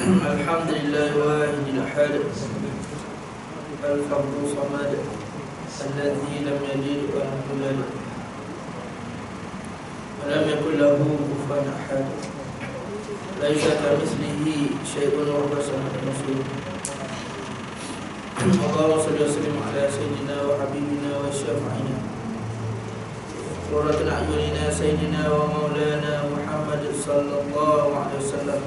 Alhamdulillah wahidil ahad al-fardu samad alladzi lam yalid wa lam yulad wa lam yakul lahu kufuwan ahad. Laisa kamitslihi syai'un wa huwa as-sami'ul basir. Allahumma shalli wa sallim ala sayyidina wa habibina wa syafi'ina qurratu a'yunina sayyidina wa maulana Muhammad sallallahu alaihi wasallam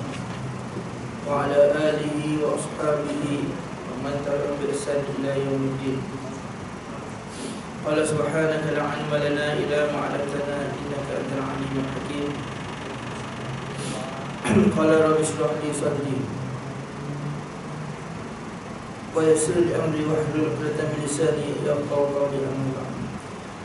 wa ala alihi wa ashabihi wa man tabi'ahum bi ihsan ila yaumiddin. Qala subhanaka la 'ilma lana illa ma 'allamtana innaka antal 'alimul hakim. Qala rabbi shrah li sadri wa yassir li amri wahlul 'uqdatam min lisani yafqahu qawli.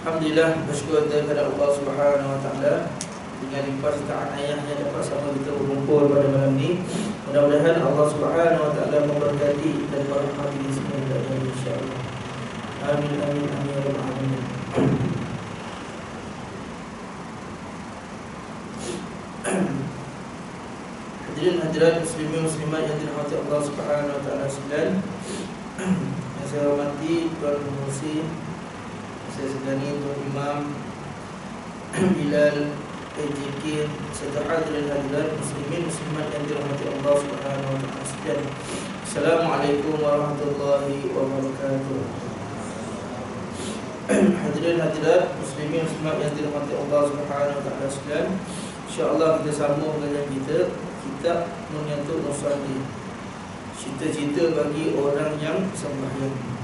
Alhamdulillah, bersyukur kepada Allah Subhanahu wa taala dengan limpah sertaan ayahnya dapat sama kita berkumpul pada malam ini. Mudah-mudahan Allah Subhanahu wa taala memberkati dan merahmati semua kita insya-Allah. Amin amin amin ya rabbal alamin. Hadirin hadirat muslimin muslimat yang dirahmati Allah Subhanahu wa taala sekalian. Yang saya hormati Tuan Pengerusi, saya segani Tuan Imam Bilal AJK serta hadirin hadirat muslimin muslimat yang dirahmati Allah Subhanahu wa taala sekalian. Assalamualaikum warahmatullahi wabarakatuh. Hadirin hadirat muslimin muslimat yang dirahmati Allah Subhanahu wa taala sekalian. Insya-Allah kita sambung dengan kita kitab Nunyatul Musalli. Cita-cita bagi orang yang sembahyang.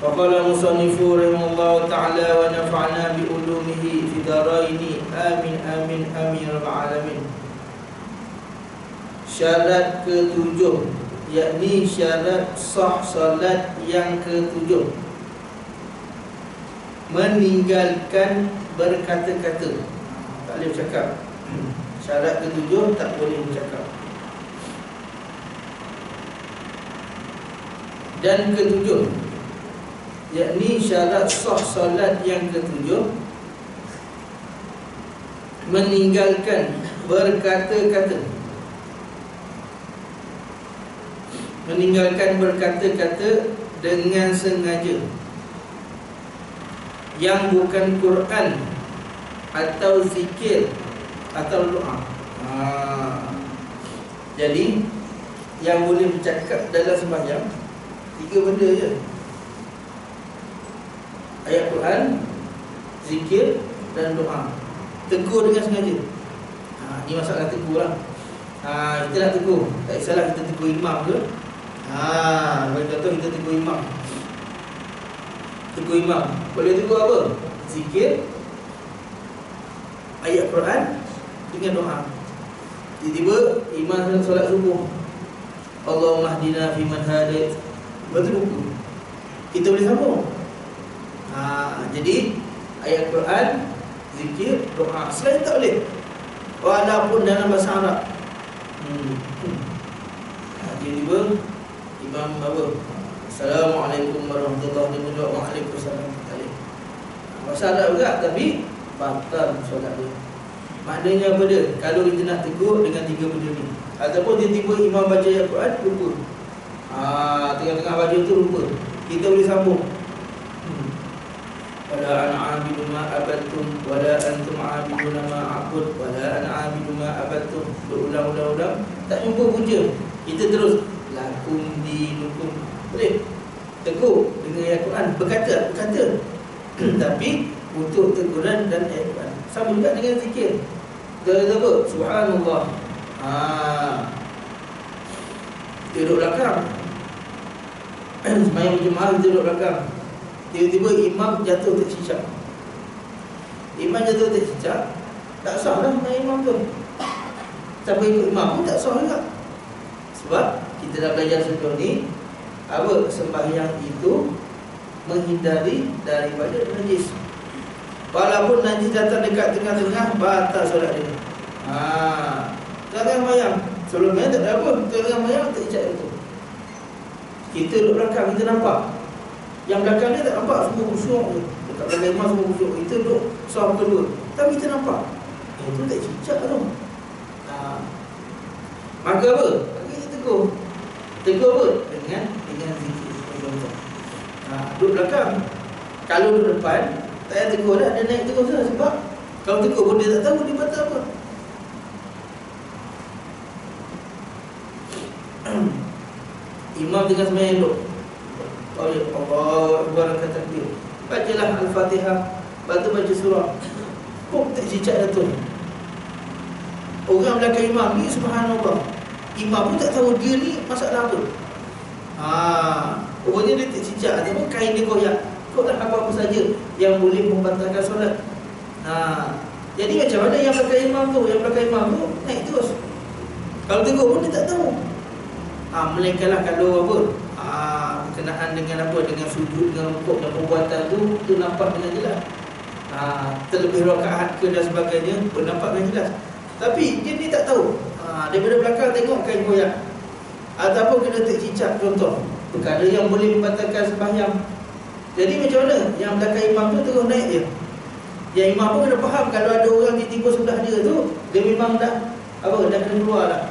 Faqala musannifu rahimahullah ta'ala wa nafa'na bi ulumihi fi daraini amin amin amin ya rabbal alamin. Syarat ketujuh, yakni syarat sah salat yang ketujuh, meninggalkan berkata-kata. Tak boleh bercakap. Syarat ketujuh tak boleh bercakap. Dan ketujuh, yakni syarat sah salat yang ketujuh, meninggalkan berkata-kata. Meninggalkan berkata-kata dengan sengaja yang bukan Quran atau zikir atau doa. Jadi yang boleh bercakap dalam sembahyang tiga benda je: ayat Quran, zikir dan doa. Tegur dengan sengaja. Ini masalah tegur lah. Kita nak tegur, tak kisahlah kita tegur imam ke. Bagi contoh kita tegur imam. Tegur imam boleh tegur apa? Zikir, ayat Quran dengan doa. Tiba-tiba imam sedang solat subuh, Allahumma hdina fiman hadait, betul buku, kita boleh sambung. Jadi ayat Quran, zikir, doa. Selain tak boleh, walaupun dalam bahasa Arab. Tiba-tiba imam apa? Assalamualaikum warahmatullahi wabarakatuh. Waalaikumsalam. Bahasa Arab juga, tapi batal solat dia. Maknanya apa dia? Kalau kita nak tegur dengan tiga benda ni, ataupun tiba-tiba imam baca ayat Quran lupa, tengah-tengah baca tu lupa, kita boleh sambung. wala ana 'abidu ma abattum wala antum 'abiduna ma a'bud wala ana 'abidu ma abattum. Berulang-ulang tak jumpa punca. Kita terus lakum dinukum. Boleh tegur dengan ayat Quran, berkata. Tapi untuk teguran dan ayat Quran sama juga dengan zikir. Apa? Subhanallah. Duduk belakang. Semayang berjemaah duduk belakang. Tiba-tiba imam jatuh tercicak. Imam jatuh tercicak, tak sah lah semayang imam tu. Siapa ikut imam pun tak sah juga. Sebab kita dah belajar sebelum ni, apa sembahyang itu menghindari daripada najis. Walaupun najis datang dekat tengah-tengah, batal solat dia. Tengah sembahyang, sebelumnya tak ada apa, tengah sembahyang tercicak itu. Kita duduk belakang, kita nampak. Yang belakang dia tak nampak, semua khusyuk je. Dekat belakang imam semua khusyuk. Kita duduk sahur kedua, tapi kita nampak itu tak cicak tu. Maka apa? Kita tegur. Tegur apa? Dengan zikir. Duduk belakang. Kalau duduk depan, tak payah tegur dah, dia naik tegur saja. Sebab kalau tegur pun dia tak tahu dia batal apa. Imam tengah sembahyang duduk. Allah Akbar takbir. Bacalah Al-Fatihah, lepas tu baca surah. Kok tak cicak Datuk? Orang belakang imam ni subhanallah, imam pun tak tahu dia ni masalah apa. Rupanya dia tak cicak, ataupun kain dia koyak. Kok tak apa-apa saja yang boleh membatalkan solat. Jadi macam mana yang belakang imam tu? Yang belakang imam tu naik terus. Kalau tegur pun dia tak tahu. Melainkanlah kalau apa, berkenaan dengan apa, dengan sujud, dengan rukuk dan perbuatan tu nampak dengan jelas. Terlebih rakaat ke dan sebagainya bernampak dengan jelas. Tapi dia ni tak tahu. Daripada belakang tengok kain koyak ataupun kena tercicak, contoh perkara yang boleh membatalkan sembahyang. Jadi macam mana? Yang belakang imam tu terus naik dia. Yang imam pun kena faham kalau ada orang tiba sebelah dia tu, dia memang dah kena keluar dah.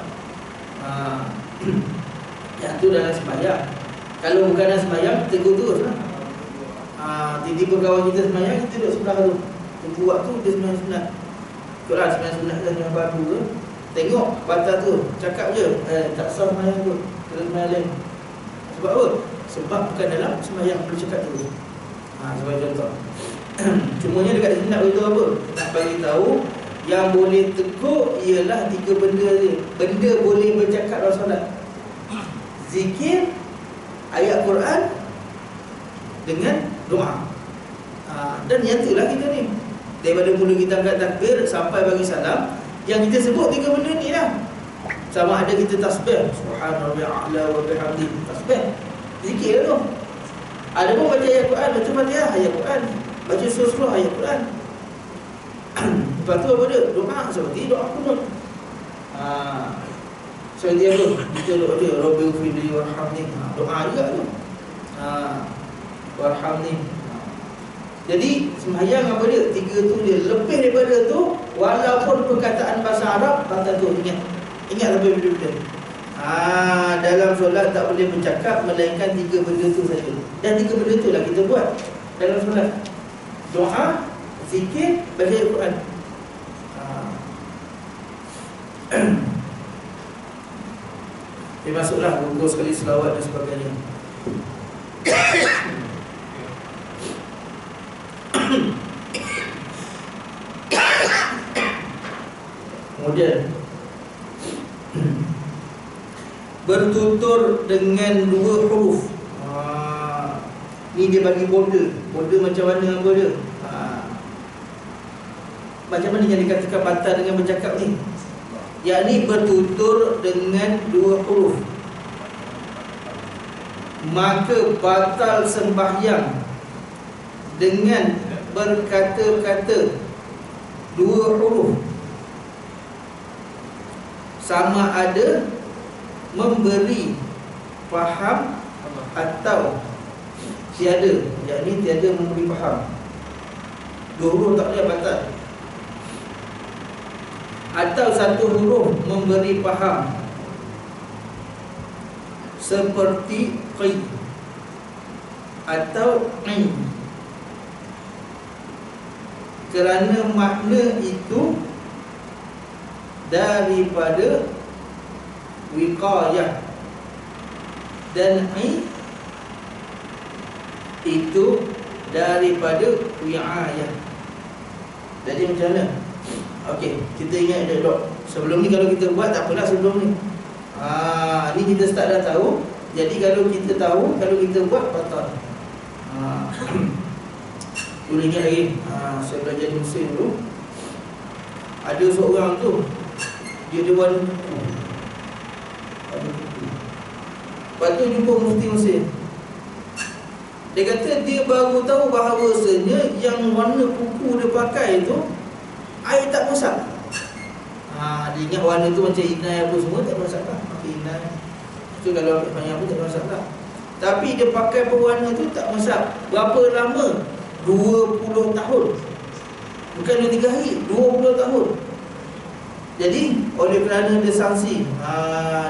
Yang tu dalam sembahyang. Kalau bukan dalam sembahyang, tegur terus lah. Tiba-tiba kawan kita sembahyang, kita duduk sebelah tu. Tunggu waktu dia sembahyang sunat. Ikutlah sembahyang sunat ke sembahyang fardu ke. Tengok batal tu, cakap je, tak sah sembahyang tu, kena sembahyang lain. Sebab apa? Sebab bukan dalam sembahyang perlu cakap tu. Sebagai contoh. Cumanya dekat sini nak beritahu apa? Nak bagi tahu yang boleh tegur ialah 3 benda je. Benda boleh bercakap dalam solat: zikir, ayat Quran dengan doa. Dan yang itulah kita ni, daripada mula kita angkat takbir sampai bagi salam, yang kita sebut 3 benda ni lah. Sama ada kita tasbih, subhanallah a'la wa bihamdi, tasbih, zikir lah tu. Ada pun baca ayat Quran, baca Fatihah ayat Quran, baca surah ayat Quran. Lepas tu apa dia? Doa seperti doa kunut. So dia tu, kita doa dia Rabbil firli warhamni, doa juga tu. Warhamni. Jadi sembahyang apa dia? 3 tu dia. Lebih daripada tu, walaupun perkataan bahasa Arab, batal tu. Ingat lebih benda-benda. Dalam solat tak boleh bercakap melainkan 3 benda tu saja. Dan 3 benda tu lah kita buat dalam solat: doa, zikir, baca Al-Quran. Dia masuklah gugur sekali selawat dan sebagainya. Kemudian bertutur dengan 2 huruf. Ni dia bagi border. Border macam mana apa dia? Macam mana yang dikatakan batal dengan bercakap ni? Yakni bertutur dengan 2 huruf, maka batal sembahyang dengan berkata-kata 2 huruf, sama ada memberi faham atau tiada, yakni tiada memberi faham. 2 huruf tak boleh batal. Atau 1 huruf memberi faham, seperti qi atau in. kerana makna itu daripada wiqayah, dan itu daripada wi'ayah. Jadi macam mana? Okey, kita ingat dok. Sebelum ni kalau kita buat tak apalah sebelum ni. Ni kita start dah tahu. Jadi kalau kita tahu, kalau kita buat batal. Boleh ingat lagi, saya belajar di Mesir dulu. Ada seorang tu, dia warna kuku. Lepas tu jumpa mufti Mesir. Dia kata dia baru tahu bahawasanya yang warna kuku dia pakai tu air tak masak. Dia ingat warna tu macam inai apa semua, tak masalah. Pakai inai tu kalau ambil banyak pun tak masalah. Tapi dia pakai pewarna tu tak masak. Berapa lama? 20 tahun. Bukan 2-3 hari, 20 tahun. Jadi oleh kerana dia sanksi,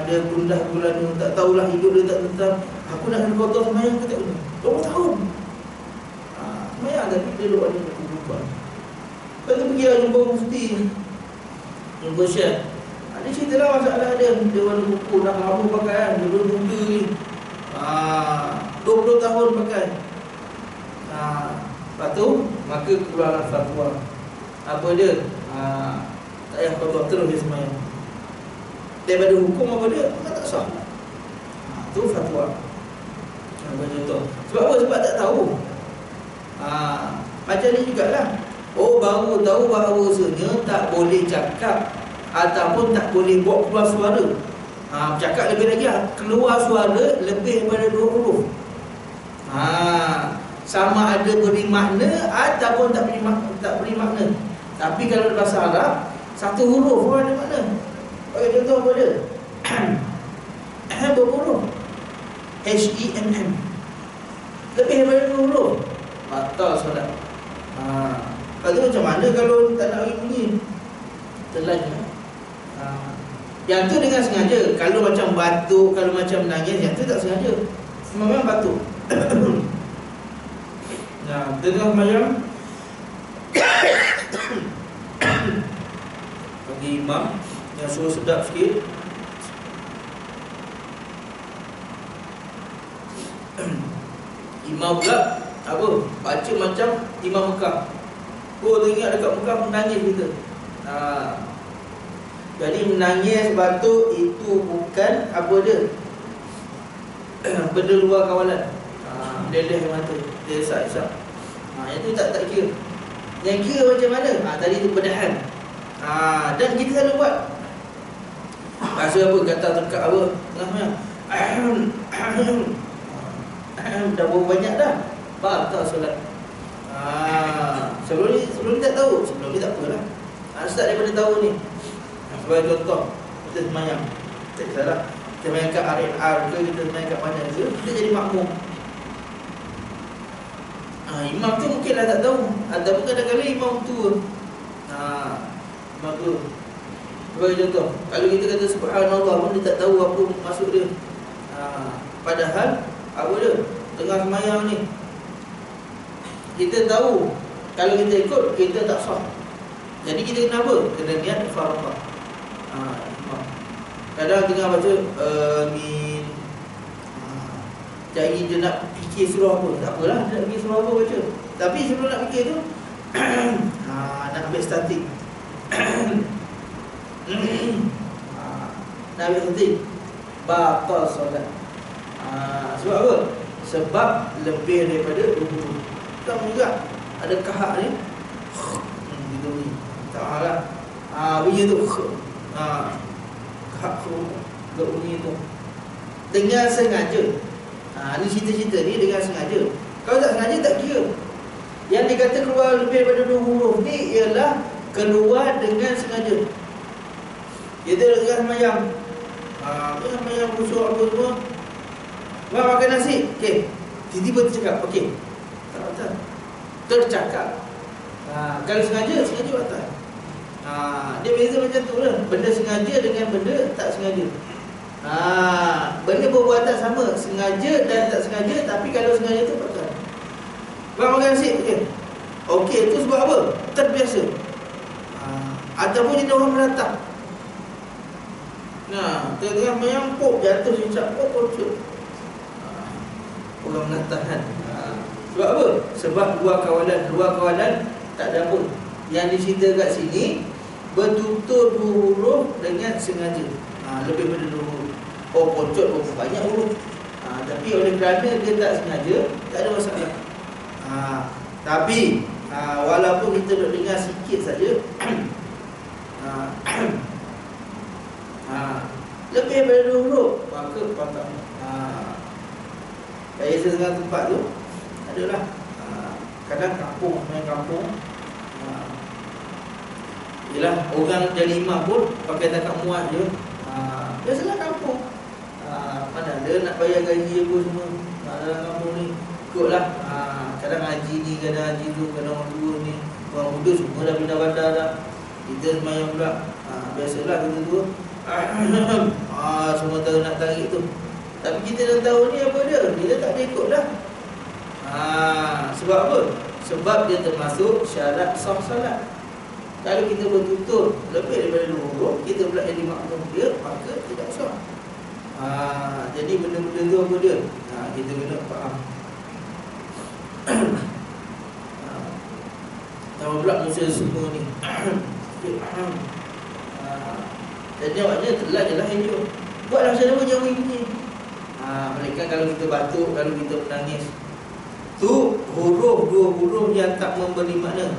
dia gundah gulana, tak tahulah hidup dia tak tetap. Aku nak kena kotor semayang ke tak? 20 tahun. Semayang tapi dia luar dia berubah. Lepas tu pergi lah jumpa mufti, jumpa syekh. Dia cerita lah masalah dia. Dia warna kuku dah lama pakai kan. Dia belum muda ni, 20 tahun pakai. Lepas tu maka keluarlah fatwa. Apa dia? Tak payah kotor terus dia semayang. Daripada hukum apa dia? Tak sah. Tu fatwa. Contoh. Sebab apa? Sebab tak tahu. Macam ni jugalah. Baru tahu bahawasanya tak boleh cakap ataupun tak boleh buat keluar suara. Cakap lebih lagi, keluar suara lebih daripada 2 huruf. Sama ada beri makna ataupun tak beri makna. Tapi kalau bahasa Arab, 1 huruf pun ada makna. Bagi contoh apa dia? Berapa huruf? H-E-M-M. Lebih daripada 2 huruf, batal solat. Lepas tu macam mana kalau tak nak bagi bunyi? Telan. Yang tu dengan sengaja. Kalau macam batuk, kalau macam nangis, yang tu tak sengaja. Memang batuk. Tengah macam bagi imam yang suruh sedap sikit. Imam pula apa? Baca macam Imam Mekah. Teringat dekat Mekah menangis kita. Jadi menangis, batuk itu bukan apa dia? Benda luar kawalan. Leleh mata, dia isak-isak. Yang tu tak kira. Yang kira macam mana? Tadi tu pedahan. Dan kita selalu buat. Rasa apa? Kata tekak apa? Tengah-tengah dah berapa banyak dah. Batal solat. Sebelum ni tak tahu. Sebelum ni tak apalah. Start daripada tahu ni. Sebagai contoh, kita semayang, tak salah, kita semayang kat R&R ke, kita semayang kat mana ke, kita jadi makmum. Imam tu mungkinlah tak tahu. Ataupun kadang-kadang imam tu imam tu sebagai contoh, kalau kita kata subhanallah pun dia tak tahu apa maksud dia. Padahal apa dia? Tengah semayang ni, kita tahu kalau kita ikut, kita tak sah. Jadi kita kena apa? Kena niat faraqah. Kadang tengah baca amin, jadi dia nak fikir surah apa, tak apalah, dia nak fikir surah apa baca. Tapi sebelum nak fikir tu nak ambil statik. Nak ambil statik, batal solat. Sebab apa? Sebab lebih daripada 20. Kamu juga ada kahak ni, gitu ni, tak malah bunyi tu, kahak tu, bunyi tu dengan sengaja. Ni cerita-cerita ni dengan sengaja. Kalau tak sengaja tak kira. Yang dikata keluar lebih daripada 2 huruf ni ialah keluar dengan sengaja. Kita tengah semayang, tengah semayang khusyuk apa semua, makan nasi, okey, tiba-tiba tercakap, okey, tak batal. Tercakap. Kalau sengaja batal. Dia beza macam tu lah. Benda sengaja dengan benda tak sengaja. Benda perbuatan sama, sengaja dan tak sengaja. Tapi kalau sengaja tu batal. Makan nasi, okey, Okey, itu sebab apa? Terbiasa. Ataupun jadi orang meratap. Nah, tengah menyangkuk, jatuh cicak, kocut. Orang meratap kan. Sebab apa? Sebab luar kawalan tak ada pun. Yang dicerita kat sini bertutur dua huruf dengan sengaja. Lebih pada dua huruf. Kocut berapa banyak huruf. Tapi oleh kerana dia tak sengaja, tak ada masalah. Tapi walaupun kita nak dengar sikit saja, lebih daripada dua huruf, maka patah. Saya setengah tempat tu adalah kadang kampung, main kampung. Yelah, orang jadi imam pun pakai takat muat je. Biasalah kampung. Mana ada nak bayar gaji apa semua. Dalam kampung ni ikutlah. Kadang haji ni, kadang haji tu, kadang orang tua ni, orang muda semua dah pindah bandar dah. Kita semayang pula. Biasalah kita tu. Semua tahu nak tarik tu. Tapi kita dah tahu ni apa dia. Dia tak ada ikut dah. Sebab apa? Sebab dia termasuk syarat sah salat. Kalau kita bertutur lebih daripada dua huruf, kita pula jadi makmum dia, maka tidak sah. Jadi benda-benda tu apa dia? Kita kena faham. Sama pula Musa semua ni. Dan jawabnya telah je lah hidup. Buatlah macam mana jauh ini. Mereka kalau kita batuk, kalau kita menangis, tu huruf, dua huruf yang tak memberi makna.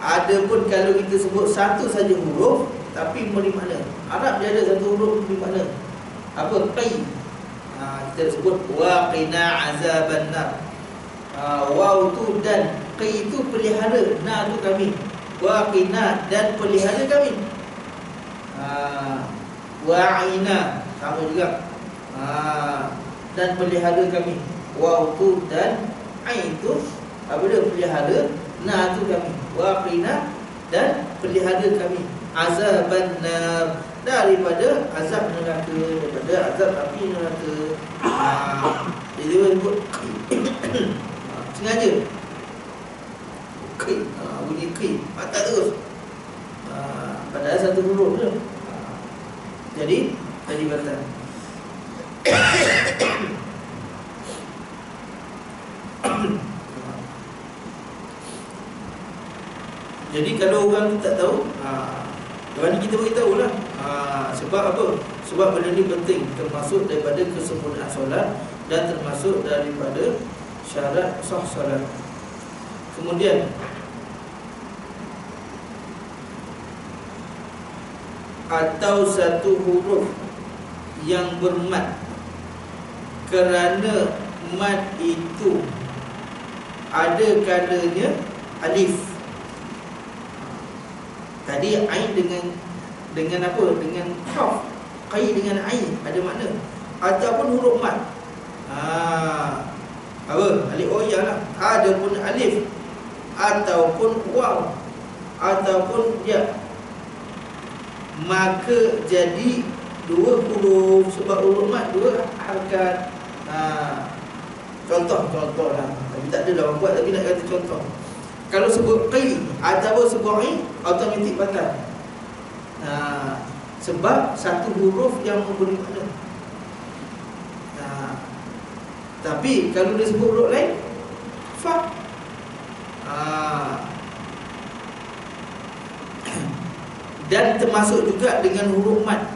Adapun kalau kita sebut satu saja huruf tapi memberi makna. Arab dia ada satu huruf memberi makna. Apa? Qi. Kita sebut wa qina azaban nar. Waw tu dan qi itu pelihara, na tu kami. Wa qina dan pelihara kami. Wa aina sama juga. Dan pelihara kami. Waw tu dan ain tu apa dia? Pelihara, na tu kami. Wa qina dan pelihara kami. Azaban nar, daripada azab neraka, daripada azab api neraka. Jadi dia sebut sengaja. Bunyi ki, patah terus. Padahal satu huruf je. Jadi batal. Jadi kalau orang tak tahu, orang ni kita beritahu lah. Sebab apa? Sebab benda ni penting, termasuk daripada kesempurnaan solat dan termasuk daripada syarat sah solat. Kemudian atau satu huruf yang bermad, kerana mad itu ada kalanya alif. Tadi ain dengan apa? Dengan kaf. Qai dengan ain ada makna. Ataupun huruf mad. Apa? Alif ya lah. Adapun alif ataupun waw ataupun ya, maka jadi dua huruf. Sebab huruf mad dua harakat. Contoh lah. Tapi tak ada lah orang buat, tapi nak kata contoh. Kalau sebut qi ataupun sebut ain, automatik batal. Sebab satu huruf yang memberi makna. Tapi kalau dia sebut huruf lain, fa. Dan termasuk juga dengan huruf mad,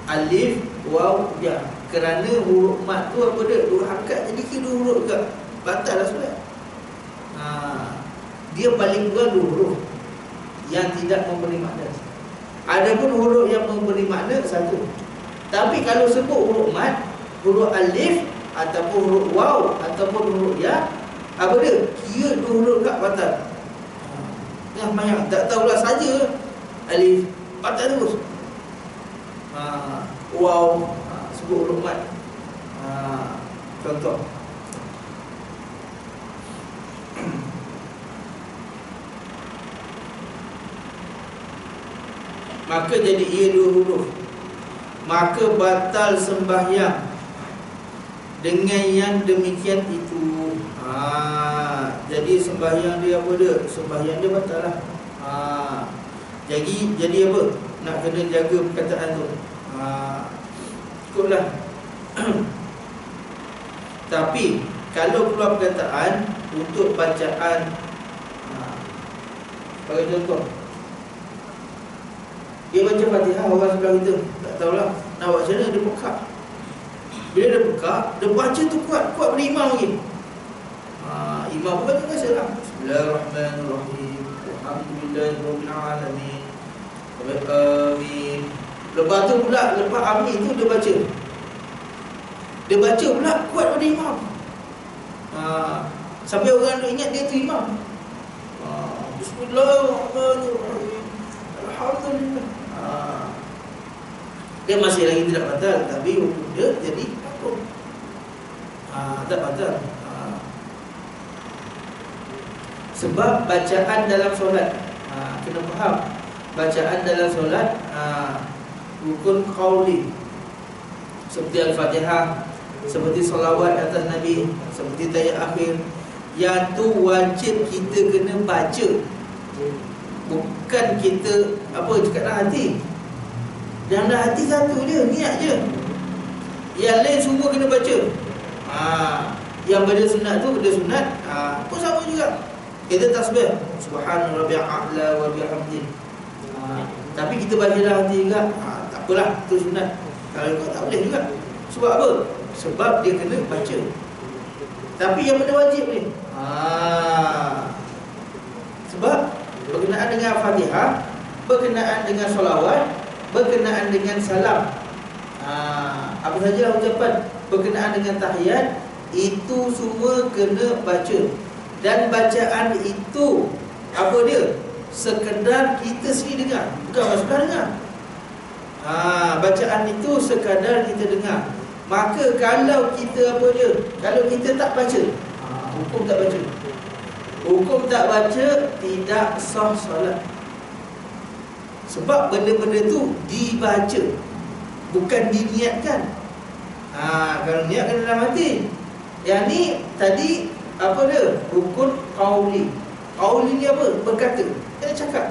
alif, waw, ya. Kerana huruf mad tu apa dia? Dua harakat, jadi kira dua huruf juga. Batal lah solat. Dia paling kurang dua huruf yang tidak memberi makna. Adapun huruf yang memberi makna satu. Tapi kalau sebut huruf mad, huruf alif ataupun huruf waw ataupun huruf ya, apa dia? Kira dua huruf tak batal. Banyak tak tahulah saja alif batal terus. Waw sebut huruf mad. Contoh maka jadi ia dua huruf, maka batal sembahyang dengan yang demikian itu. Jadi sembahyang dia apa dia? Sembahyang dia batal lah. Jadi apa? Nak kena jaga perkataan tu. Ikutlah. Tapi kalau keluar perkataan untuk bacaan, bagi contoh, dia baca Fatihah, orang sebelah kita tak tahulah nak buat macam mana, dia buka. Bila dia buka, dia baca tu kuat pada imam lagi. Imam pun baca biasa lah. Bismillahirrahmanirrahim, alhamdulillahirabbil alamin, amin. Lepas tu pula, lepas amin tu dia baca pula kuat pada imam. Sampai orang tu ingat dia tu imam. Bismillahirrahmanirrahim, alhamdulillah. Dia masih lagi tidak batal, tapi hukum dia jadi hukum. Tak batal. Sebab bacaan dalam solat, kena faham, bacaan dalam solat rukun qauli, seperti Al-Fatihah, seperti salawat atas Nabi, seperti tahiyat akhir, yang tu wajib kita kena baca. Bukan kita cakap dalam hati. Yang dalam hati satu je, niat je. Yang lain semua kena baca. Yang benda sunat tu benda sunat, pun sama juga. Kita tasbih subhana rabbiyal a'la wa bihamdi. Tapi kita baca dalam hati juga, tak apalah, tu sunat. Kalau kau tak boleh juga. Sebab apa? Sebab dia kena baca. Tapi yang benda wajib ni, sebab berkenaan dengan Fatihah, berkenaan dengan solawat, berkenaan dengan salam, apa saja ucapan berkenaan dengan tahiyat, itu semua kena baca. Dan bacaan itu apa dia? Sekedar kita sendiri dengar, bukan orang sebelah dengar. Bacaan itu sekadar kita dengar. Maka kalau kita kalau kita tak baca, hukum tak baca. Hukum tak baca tidak sah solat. Sebab benda-benda tu dibaca, bukan diniatkan. Kalau niat kena dalam hati. Yang ni tadi apa dia? Rukun qauli. Qauli ni apa? Berkata, kena cakap.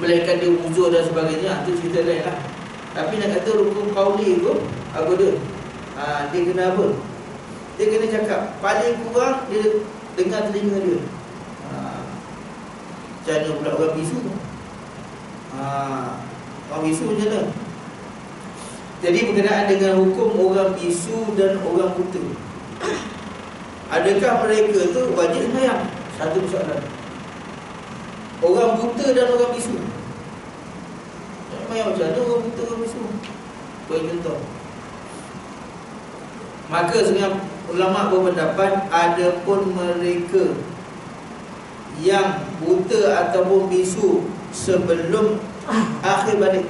Melainkan dia uzur dan sebagainya, itu cerita lain lah. Tapi nak kata rukun qauli tu apa dia? Dia kena apa? Dia kena cakap. Paling kurang dia dengar telinga dia. Macam mana pula orang bisu tu? Orang bisu macam mana? Jadi berkenaan dengan hukum orang bisu dan orang buta, adakah mereka tu wajib sembahyang? Satu persoalan. Orang buta dan orang bisu, sembahyang macam mana orang buta orang bisu? Bagi contoh. Maka sebenarnya ulama berpendapat, ada pun mereka yang buta ataupun bisu sebelum akhir balik,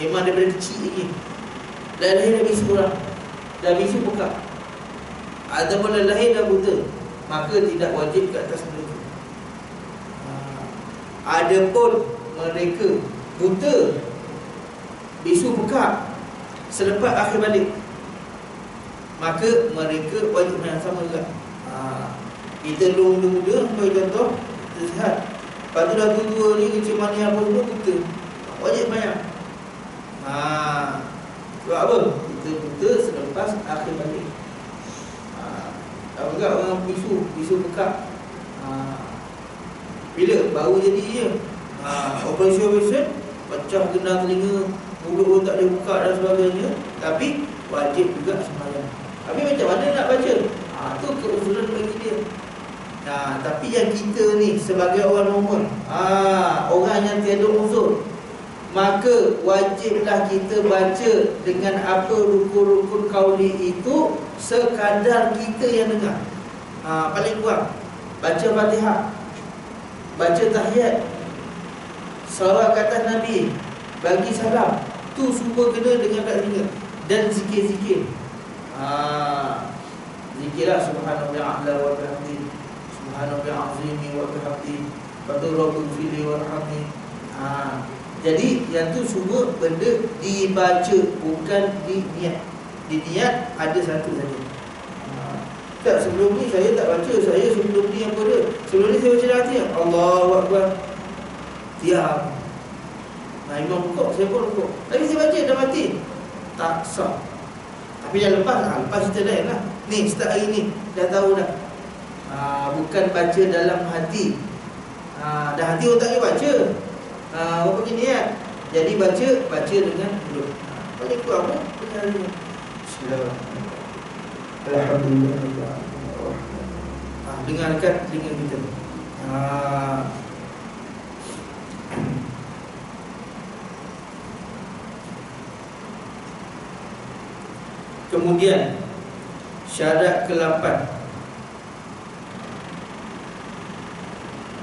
memang daripada kecil lagi, dah lahir dah bisu orang, dah bisu buka, ataupun dah lahir dah buta, maka tidak wajib ke atas mereka. Ada pun mereka buta, bisu buka selepas akhir balik, maka mereka wajib yang sama juga. Kita dulu muda, bagi contoh, kita sihat, lepas tu dah tua ni, kecil manis apa semua, buta, wajib banyak. Sebab apa? Kita buta selepas akhir balik. Tahu tak orang bisu buka, bila baru jadi je, operation pecah gendang telinga, mulut pun tak boleh buka dan sebagainya, tapi wajib juga sembahyang. Tapi macam mana nak baca? Tu keuzuran bagi dia. Tapi yang kita ni sebagai orang normal, orang yang tiada uzur, maka wajiblah kita baca dengan apa rukun-rukun qauli itu sekadar kita yang dengar. Paling kurang baca Fatihah, baca tahiyat, salawat ke atas Nabi, bagi salam, tu semua kena dengan kat telinga. Dan zikir-zikir, zikirlah subhanallah a'la wa bihamdi, subhanallah azimi wa bihamdi, Rabbil fili warhamni. Jadi yang tu semua benda dibaca, bukan diniat. Diniat ada satu saja. Tak, sebelum ni saya tak baca. Saya sebelum ni apa dia? Sebelum ni saya baca dalam hati, Allahu Akbar. Diam. Imam rukuk, saya pun rukuk. Tapi saya baca dalam hati, tak sah. Tapi dah lepas, lepas cerita lain lah. Ni, start hari ni, dah tahu dah. Bukan baca dalam hati. Dah hati orang tak boleh baca. Apa pergi niat. Jadi baca dengan mulut. Paling kurang pun penjara. Bismillahirrahmanirrahim. Alhamdulillah. Dengarkan telinga kita. Kemudian syarat ke-8,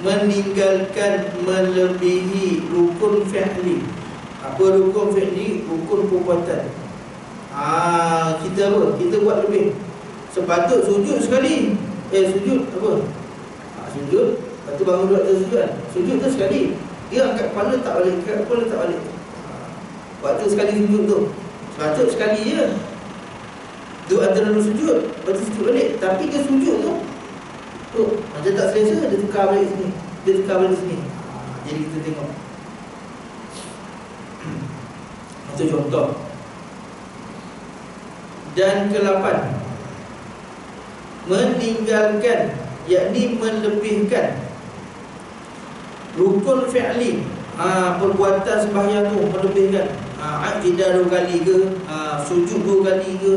meninggalkan melebihi rukun fi'li. Apa rukun fi'li? Rukun perbuatan. Kita apa? Kita buat lebih. Sepatut sujud sekali. Sujud apa? Sujud. Lepas tu bangun duduk atas sujud kan? Sujud tu sekali. Dia angkat kepala tak balik, angkat kepala tak balik. Waktu sekali sujud tu sepatut sekali je. Duduk antara dulu sujud, lepas tu sujud balik. Tapi dia sujud tu macam tak selesa, dia tukar balik sini, dia tukar balik sini. Jadi kita tengok. Itu contoh. Dan ke-8, meninggalkan, yakni melebihkan rukun fi'li. Perbuatan sembahyang tu melebihkan. Iktidah 2 kali ke, sujud 2 kali ke,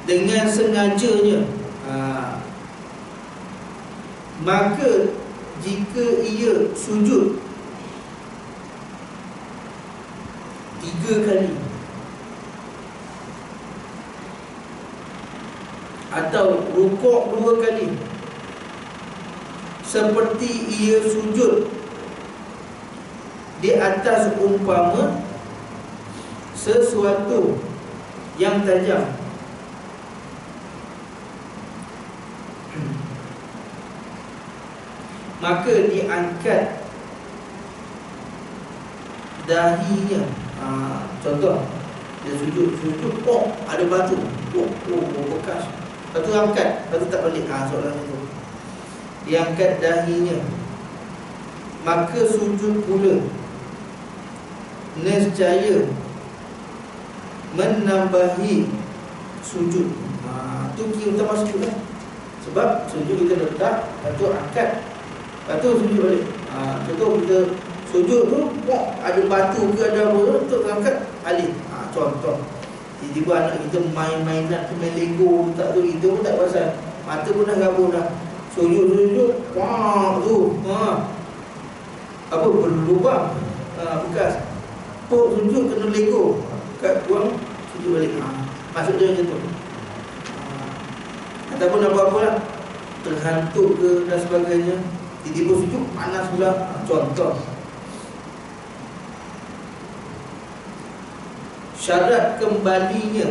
dengan sengajanya. Maka jika ia sujud 3 kali atau rukuk 2 kali, seperti ia sujud di atas umpama sesuatu yang tajam, maka diangkat dahinya. Contoh, dia sujud, ada batu, bekas. Lepas tu angkat, lepas tu tak balik. Soalan itu, diangkat dahinya, maka sujud pula nescaya menambahi sujud. Tu kira utama sujud lah. Sebab sujud kita letak, lepas tu angkat, lepas tu sujud balik. Contoh kita sujud tu, ada batu ke ada apa tu, untuk angkat balik. Contoh, tiba-tiba anak kita main-mainan, main Lego tak tu, kita pun tak pasal. Mata pun dah gabung dah. Sujud, tu apa, berlubang, bekas. Sujud kena Lego, kat buang, sujud balik. Maksud dia macam tu. Ataupun apa-apa lah, terhantuk ke dan sebagainya, tiba-tiba sujud panas pula. Contoh. Syarat kembalinya,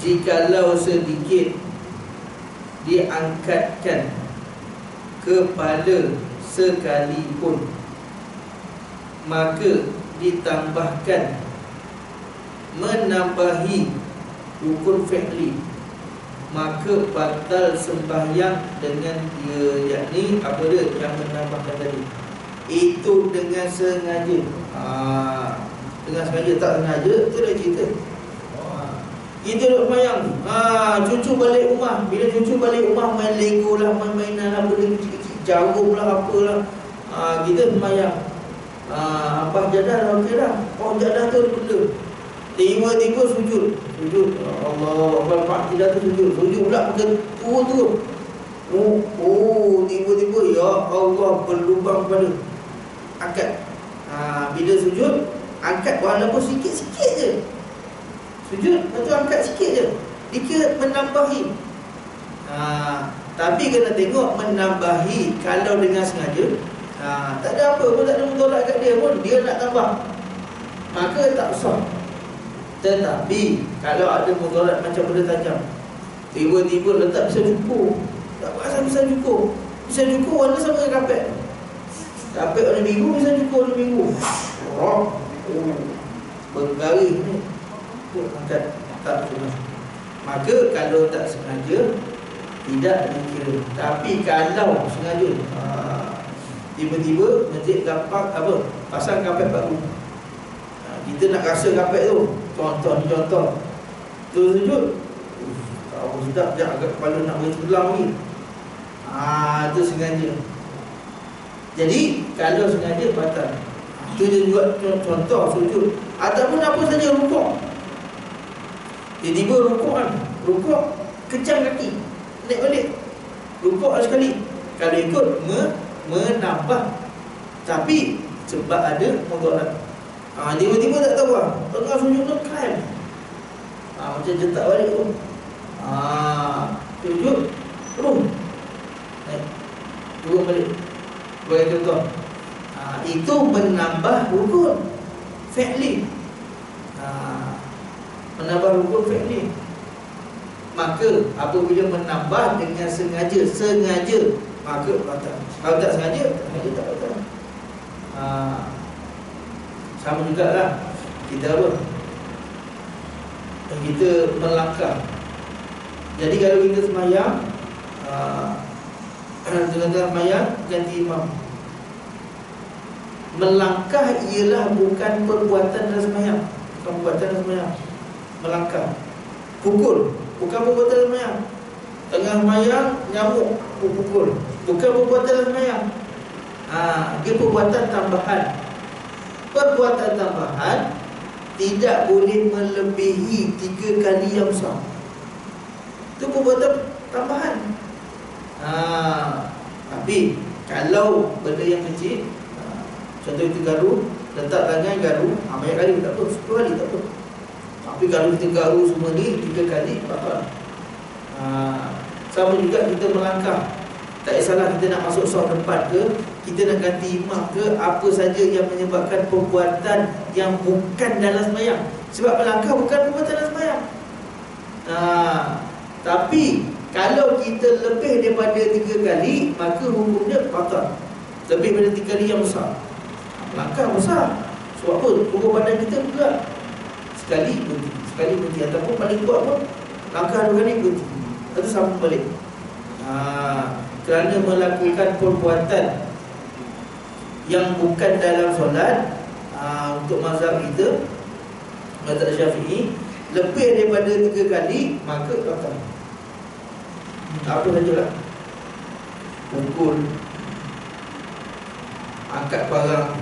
jikalau sedikit diangkatkan kepala sekalipun, maka ditambahkan menambahi rukun fi'li, maka batal sembahyang dengan dia. Yakni apa dia yang menambahkan tadi, itu dengan sengaja. Dengan sengaja, tak sengaja, itu dah cerita. Kita duduk sembahyang, cucu balik rumah. Bila cucu balik rumah, main Lego lah, main-mainan lah, benda kecil-kecil, jarum lah, apalah. Kita sembahyang, apa jadah lah, okey dah. Jadah tu ada benda, tiba-tiba sujud. Allah Akbar, tidak tu sujud pula pakai turun. Tiba-tiba ya Allah, berlubang pada angkat. Bila sujud, angkat walaupun sikit-sikit je. Sujud, lepas tu angkat sikit je, dikira menambahi. Tapi kena tengok menambahi. Kalau dengan sengaja, tak ada apa pun, tak ada mutolak kat dia pun, dia nak tambah, maka tak sah. Tetapi kalau ada mutolak macam benda tajam, tiba-tiba letak pisau cukur, Tak pasal pisang cukur. Pisang cukur warna sama dengan kapet. Kapet warna biru, pisang cukur warna biru. Rock. Bergaris ni. Angkat. Tak cuma. Maka kalau tak sengaja, tidak dikira. Tapi kalau sengaja, tiba-tiba masjid gapak apa, pasang kapet baru, kita nak rasa kapet tu. Contoh tu sujud, tahu sedap je, agak kepala nak boleh terbelang ni. Itu sengaja. Jadi kalau sengaja batal. Itu dia buat contoh sujud. Ataupun apa saja rukuk. Tiba-tiba rukuk kan, rukuk kecam kaki, naik balik, rukuk sekali. Kalau ikut menambah, tapi sebab ada mudarat. Tiba-tiba tak tahu lah, tengah sujud tu climb, macam jetak balik tu, sujud turun, naik, turun balik. Bagi contoh, itu menambah rukun fi'li, menambah rukun fi'li. Maka apabila menambah dengan sengaja, maka batal. Kalau tak sengaja tak batal. Sama jugalah kita apa? Kita melangkah. Jadi kalau kita sembahyang, tengah-tengah sembahyang ganti imam, melangkah ialah bukan perbuatan dalam sembahyang. Bukan perbuatan dalam sembahyang. Melangkah, pukul, bukan perbuatan dalam sembahyang. Tengah sembahyang nyamuk pukul, bukan perbuatan dalam sembahyang. Dia perbuatan tambahan. Perbuatan tambahan tidak boleh melebihi 3 kali yang besar. Itu perbuatan tambahan. Tapi kalau benda yang kecil, contoh kita garu, letak tangan garu, banyak kali tak apa, 10 kali tak apa. Tapi kalau kita garu semua ni 3 kali, apa? Sama juga kita melangkah. Tak kisahlah kita nak masuk saf depan ke, kita nak ganti imam ke, apa saja yang menyebabkan perbuatan yang bukan dalam sembahyang. Sebab melangkah bukan perbuatan dalam sembahyang. Tapi kalau kita lebih daripada 3 kali, maka hukumnya batal. Lebih daripada 3 kali yang besar. Melangkah besar. Sebab apa? Hukum badan kita juga sekali berhenti, ataupun paling kuat pun langkah 2 kali berhenti, atau sambung balik. Kerana melakukan perbuatan yang bukan dalam solat, untuk mazhab kita, mazhab Syafi'i, lebih daripada 3 kali, maka batal. Apa sajalah, pukul, angkat barang,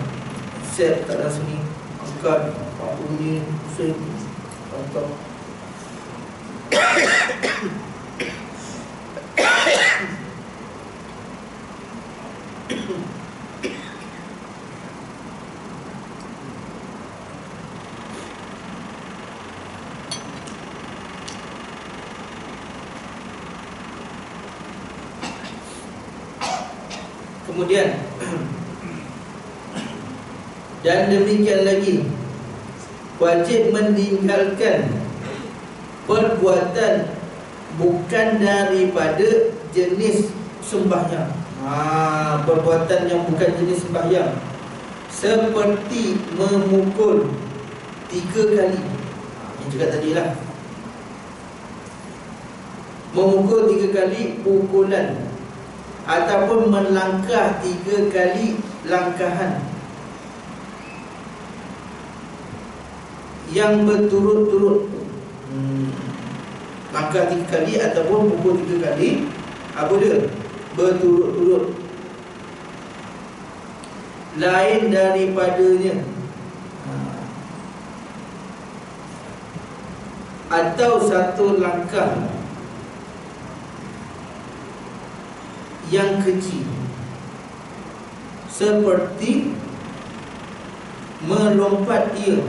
set tak ada sini, angkat, bunyi, pusing, contoh. Kemudian dan demikian lagi, wajib meninggalkan perbuatan bukan daripada jenis sembahyang. Perbuatan yang bukan jenis sembahyang, seperti memukul 3 kali. Yang juga tadilah, memukul 3 kali pukulan, ataupun melangkah 3 kali langkahan yang berturut-turut. Langkah 3 kali ataupun pukul 3 kali, apa dia? Berturut-turut. Lain daripadanya, atau satu langkah yang kecil, seperti melompat dia,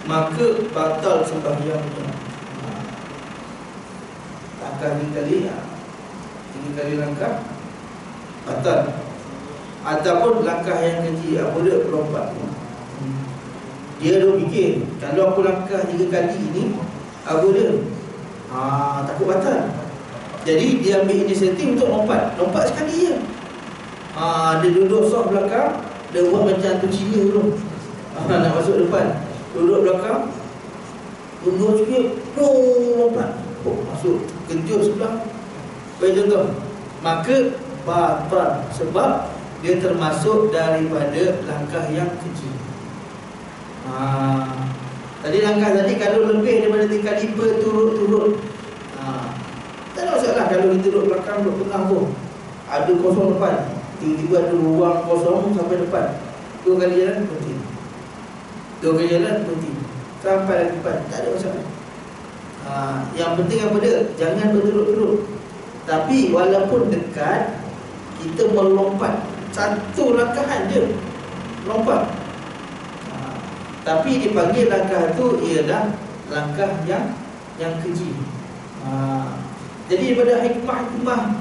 maka batal sembahyangnya. Langkah 3 kali, 3 kali langkah, batal. Ataupun langkah yang kecil, apa dia? Melompat. Dia dah fikir, kalau aku langkah 3 kali ini, apa dia? Takut batal. Jadi dia ambil inisiatif untuk lompat. Lompat sekali je. Dia duduk sok belakang. Dia buat macam tu Cina dulu. Nak masuk depan. Duduk belakang. Tunggu sikit. Lompat. Masuk. Kejut sebelah. Bagi contoh. Maka batal. Sebab dia termasuk daripada langkah yang kecil. Tadi langkah tadi kalau lebih daripada 3 kali berturut-turut, tak ada masalah. Kalau kita duduk belakang, duduk tengah pun ada kosong depan, tiba-tiba ada ruang kosong sampai depan, 2 kali jalan berhenti, 2 kali jalan berhenti, sampai lagi depan, tak ada masalah. Yang penting apa dia? Jangan berturut-turut. Tapi walaupun dekat, kita melompat satu langkahan je, lompat. Tapi dipanggil langkah tu ialah langkah yang keji. Jadi daripada hikmah-hikmah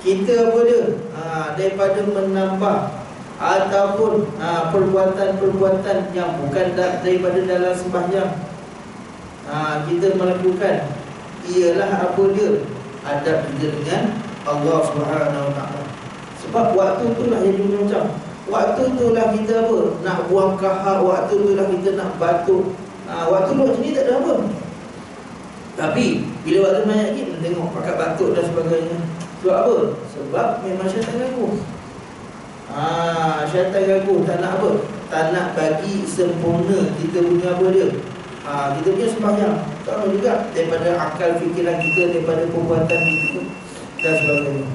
kita apa dia? Daripada menambah ataupun perbuatan-perbuatan yang bukan daripada dalam sembahyang, kita melakukan ialah apa dia? Adab kita dengan Allah Subhanahu Wa Taala. Sebab waktu tu lah jadi macam. Waktu tu lah kita apa? Nak buang kahak. Waktu tu lah kita nak batuk. Waktu tu macam ni tak ada apa. Tapi bila waktu banyak kita tengok pakat batuk dan sebagainya. Sebab apa? Sebab memang syaitan ganggu. Syaitan ganggu. Tak nak apa? Tak nak bagi sempurna kita punya apa dia? Kita punya sembahyang. Sama juga daripada akal fikiran kita, daripada perbuatan kita dan sebagainya.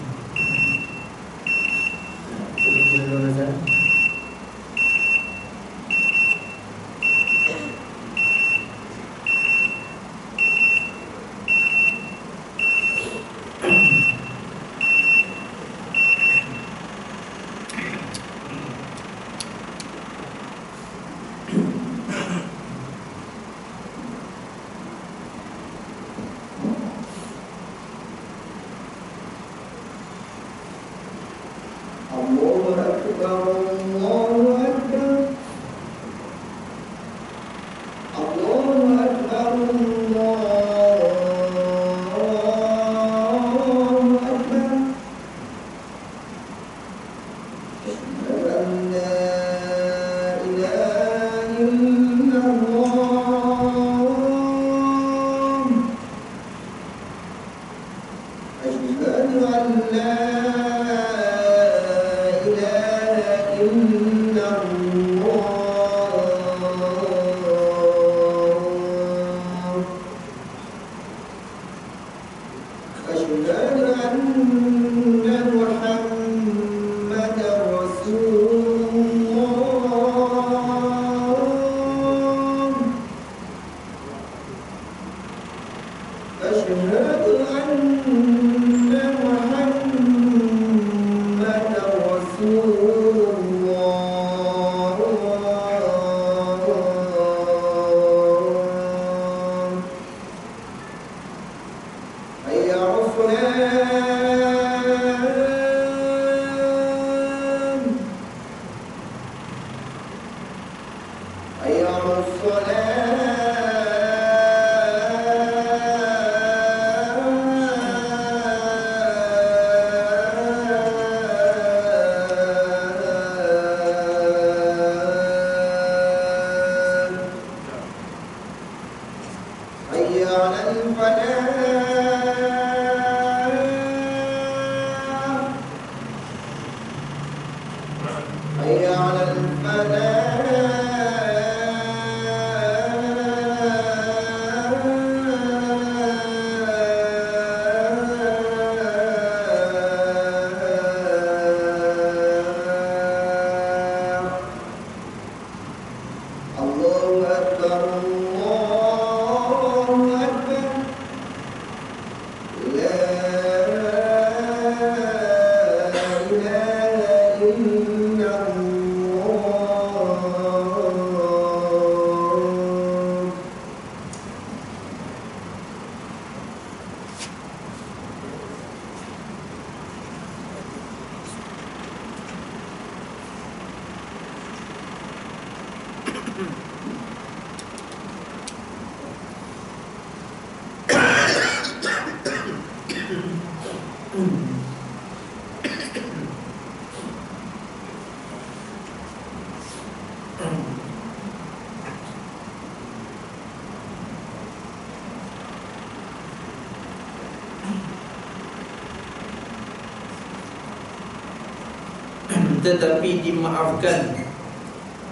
tetapi dimaafkan.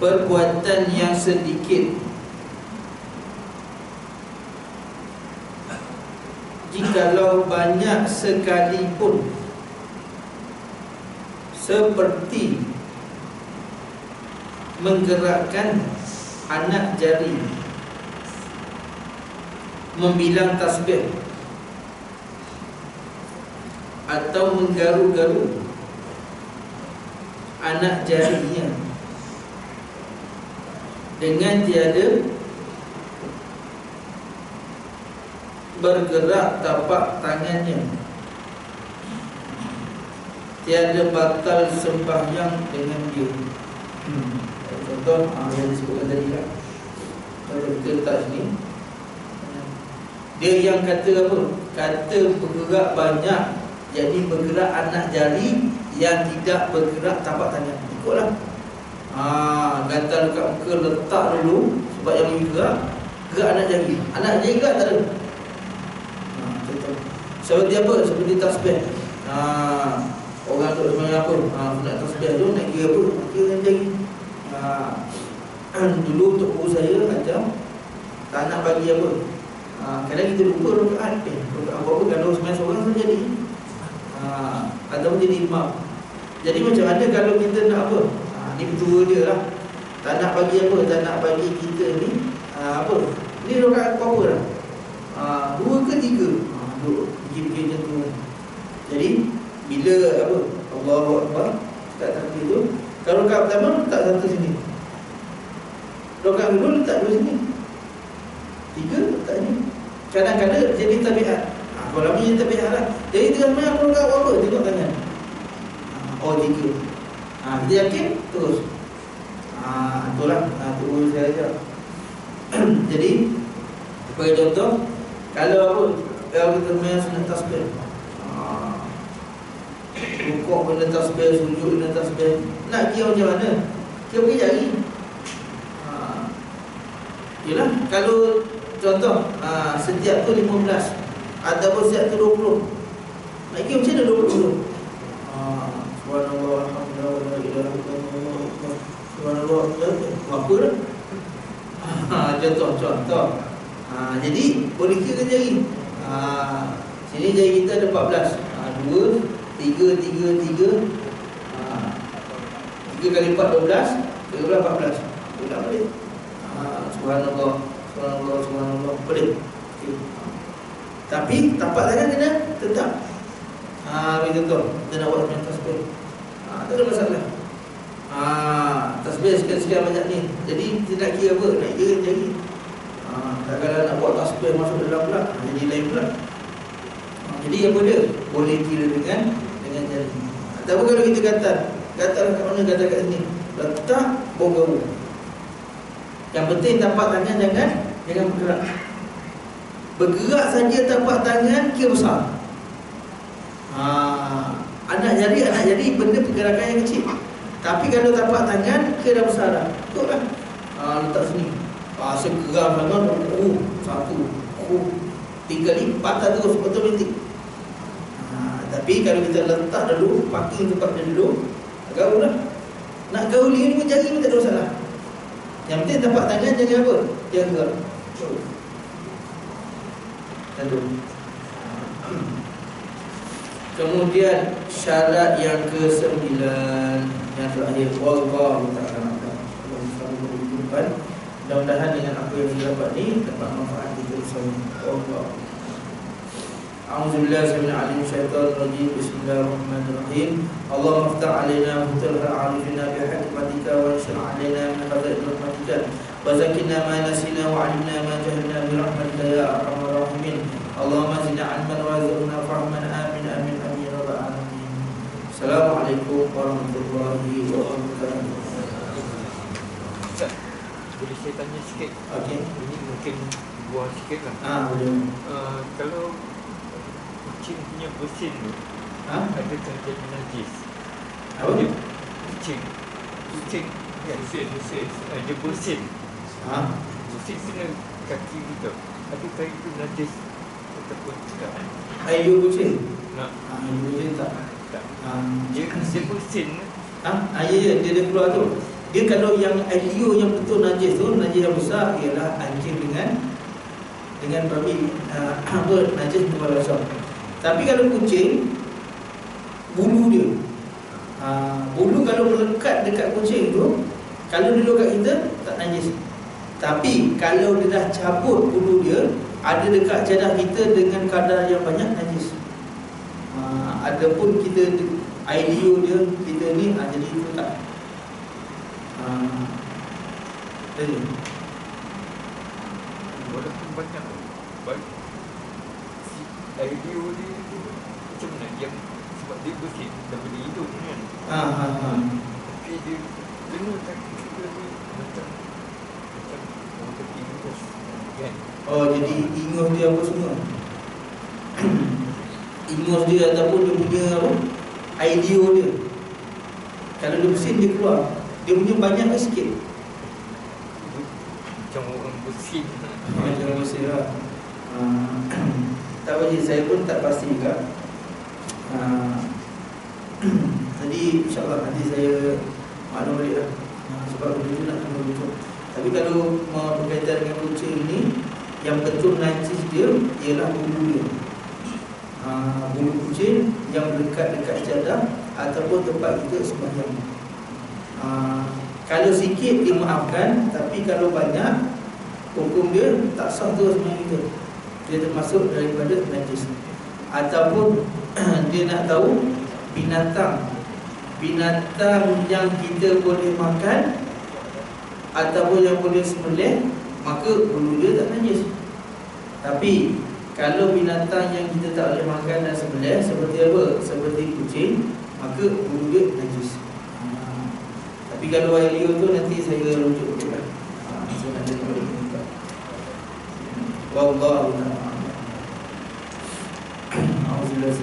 Perbuatan yang sedikit jikalau banyak sekalipun, seperti menggerakkan anak jari, membilang tasbih, atau menggaru-garu anak jarinya dengan tiada bergerak tapak tangannya, tiada batal sembahyang dengan dia. Contoh yang disebutkan tadi kan, kalau kita letak sini, dia yang kata apa? Kata bergerak banyak, jadi bergerak anak jari yang tidak bergerak tapak tangan. Ikutlah. Gatal kat muka letak dulu, sebab yang bergerak gerak anak jari. Anak jari gerak tak ada. Contoh seperti apa? Seperti tasbih. Orang tu sebenarnya apa? Nak tasbih tu nak kira apa? Kira dengan jari. Dulu untuk guru saya macam tak nak bagi apa. Kadang kita lupa rakaat. Rakaat apa kalau sebenarnya seorang tu jadi. Atau jadi imam. Jadi macam mana kalau kita nak apa? Ni ketua dia lah. Tak nak bagi apa? Tak nak bagi kita ni apa? Ni rakaat apa dah? 2 ke 3? Pergi macam tu. Jadi bila apa? Allahu Akbar kat takbir tu, kalau rakaat pertama letak satu sini, rakaat kedua letak 2 sini, 3 letak ni. Kadang-kadang jadi tabiat. Kalau lama jadi tabiat lah. Jadi tengah-tengah aku rakaat apa? Tengok tangan. 3. Kita yakin? Terus. Itulah. Tunggu saya ajar. Jadi sebagai contoh, kalau apa, kalau kita main sunat tasbih, rukuk benda tasbih, sujud benda tasbih, nak kira macam mana? Kira pergi jari. Yelah, kalau contoh setiap tu 15 ataupun setiap tu 20, nak kira macam mana 20 tu? Subhanallah, alhamdulillah, la ilaha illallah, subhanallah, apa dah? Contoh. Jadi boleh kira jari. Sini jari kita ada 14. 2, 3, 3 kali 4, 12. 13, 14. Tak boleh. Subhanallah, subhanallah, subhanallah, boleh. Okay. Tapi tapak tangan kena tetap. Bagi contoh, kita nak buat sebenarnya tasbih, tak ada masalah. Tasbih sekian-sekian banyak ni. Jadi kita nak kira apa? Nak kira jari. Kadang-kadang nak buat tasbih masuk dalam pula, jadi lain pula. Jadi apa dia? Boleh kira dengan jari. Tapi kalau kita gatal kat mana? Gatal kat sini, letak bau. Yang penting tapak tangan jangan bergerak. Bergerak saja tapak tangan kira besar. Anak jari benda pergerakan yang kecil. Tapi kalau tapak tangan kira besar dah. Ikutlah. Letak sini. Segeram tangan. 1, 3 patah terus otomatik. Tapi kalau kita letak dulu, parking tempat dia dulu, gaul lah. Nak gaul ni pun jari pun tak ada masalah. Yang penting tapak tangan jangan apa? Jangan gerak. Satu. Kemudian syarat yang ke-9, yang terakhir, wallahu ta'ala. Mudah-mudahan dengan apa yang kita dapat ni dapat manfaat kita semua. Allah. A'udzubillahi minasyaitonir syaitanir rajim. Bismillahirrahmanirrahim. Allahumma iftah 'alaina futuhal 'arifina bihikmatika wa anshur 'alaina min khaza'in rahmatika wa zakkina ma nasina wa 'allimna ma jahilna bi rahmatika ya arhamar rahimin. Allahumma zidna 'ilman wa zidna fahman. Amin amin amin ya rabbal alamin. Assalamualaikum warahmatullahi wabarakatuh. Boleh saya tanya sikit? Okey. Ini mungkin buah sikit lah. Boleh. Kalau kucing punya bersin tu, adakah jadi najis? Apa dia? Kucing kan? Dia bersin. Bersin kena kaki kita. Adakah itu najis ataupun tidak? Air kucing? Nak? Air kucing tak. Dia bersin Ya, dia keluar tu. Dia kalau yang liur yang betul najis tu, najis yang besar ialah anjing dengan babi, najis kepala besar. Tapi kalau kucing, bulu dia, bulu kalau melekat dekat kucing tu, kalau dia dekat kita tak najis. Tapi kalau dia dah cabut bulu dia, ada dekat jadah kita dengan kadar yang banyak, najis. Adapun kita air liur dia, kita ni jadi itu tak. Jadi walaupun banyak si air liur dia tu macam mana yang sebab dia bersih daripada hidung kan. Tapi dia kena kaki kita ni macam orang kaki ingus kan. jadi ingus dia apa semua. Ingus dia ataupun dia punya apa, air liur dia, kalau dia bersin dia keluar. Dia punya banyak ke sikit? Macam orang bersih. Macam orang bersih lah. Tak pasti, saya pun tak pasti juga. Jadi insyaAllah nanti saya maklum balik lah. Sebab benda tu nak kena betul. Tapi kalau mau berkaitan dengan kucing ni, yang betul najis dia ialah bulu dia. Bulu kucing yang dekat-dekat jadah ataupun tempat kita sembahyang. Kalau sikit dimaafkan, tapi kalau banyak, hukum dia tak sah terus sembahyang kita. Dia termasuk daripada najis. Ataupun dia nak tahu binatang yang kita boleh makan ataupun yang boleh sembelih, maka bulu dia tak najis. Tapi kalau binatang yang kita tak boleh makan dan sembelih, seperti apa? Seperti kucing, maka bulu dia najis. Tapi kalau air liur tu nanti saya rujuk juga. Saya nak dengar balik juga. Wallahu ta'ala. Alhamdulillah.